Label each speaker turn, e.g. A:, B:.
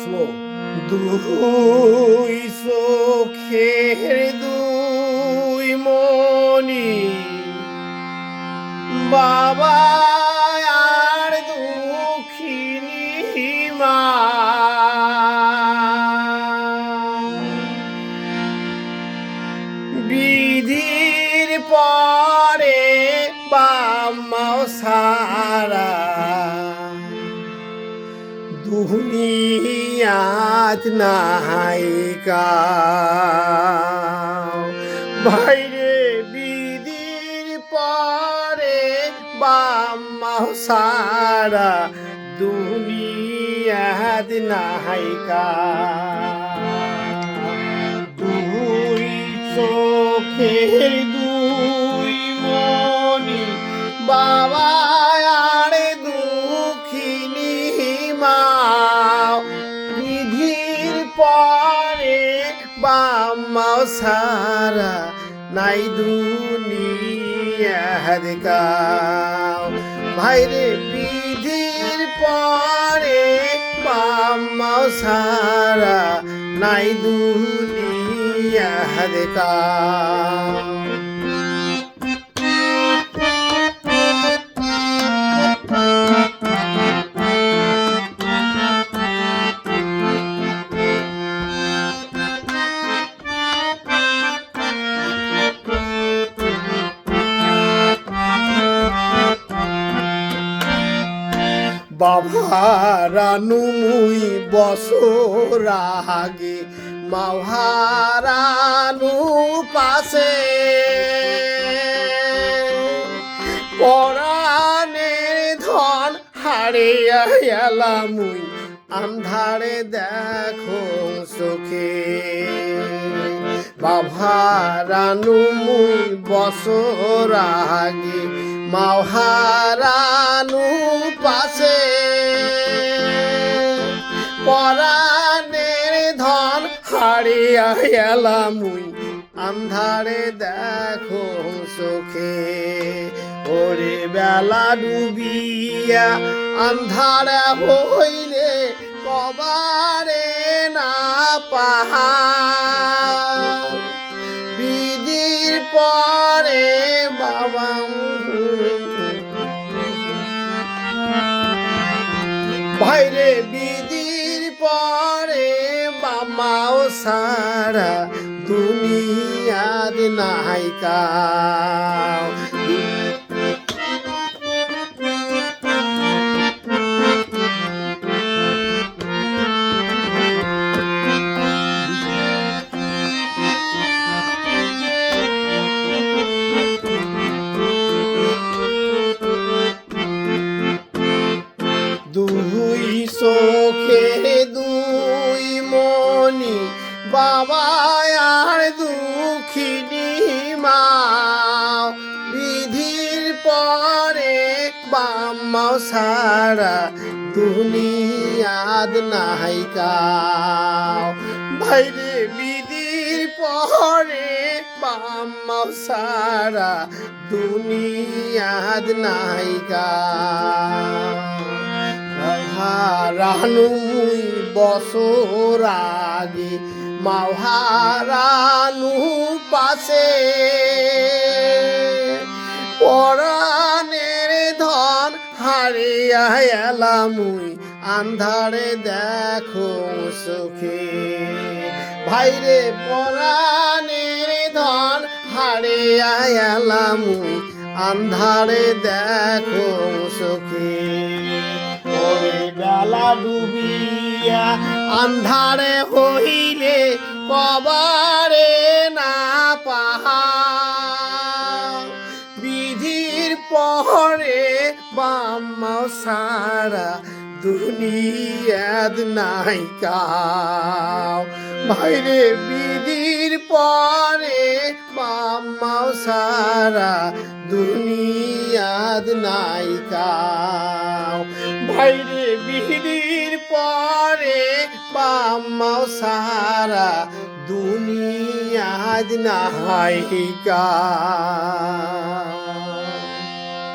A: Slow. দুই চোখের দুই মনি, বাবা আর দুঃখিনী মা। বিধির পরে বাম্মাও সারা দুনিয়াত নাহিকা। ভাইরে বিধির পরে বাম্মাও সারা দুনিয়াত নাহিকা। দুই চোখের দুই মনি, বাবা আর দুঃখিনী মা। বিধির পরে বাম্মাও সারা নাই দুনিয়ার কাউ। ভাইরে বিধির পরে বাম্মাও সারা নাই দুনিয়ার কাউ। বাভারানু মুই বছর আগে মাহারানু পাশে। পরাণের ধন হারিয়া এলাম মুই আন্ধারে দেখো চোখে। বাভারানু মুই বছর আগে মাহারানু পাশে। পরাণের ধন হারিয়া এলাম মুই আন্ধারে দেখো চোখে। ওরে বেলা ডুবিয়া আন্ধারে হইলে কবারে না পাহা। বিধির পরে বাবা ভাইরে বিধির পরে বাম্মাও সারা দুনিয়ার নাহিকা। দুই চোখের দুই মনি, বাবা আর দুঃখিনী মা। বিধির পরে বাম্মাও সারা দুনিয়াদ নাহিকা। ভাইরে বিধির পরে বাম্মাও সারা দুনিয়াদ নাহিকা। হারানু মুই বছর আগে মাহারানু পাশে। পরাণের ধন হারিয়া এলাম মুই আন্ধারে দেখো চোখে। ভাইরে পরাণের ধন হারিয়া এলাম মুই আন্ধারে দেখো চোখে। বেলা ডুবিয়া আন্ধারে হইলে কবারে না পাহা। বিধির পরে বাম্মাও সারা দুনিয়াদ নাহিকা। ভাইরে বিধির পরে বাম্মাও সারা দুনিয়াদ নাহিকা। ভাইরে বিধির পরে বাম্মাও সারা দুনিয়াদ নাহিকা।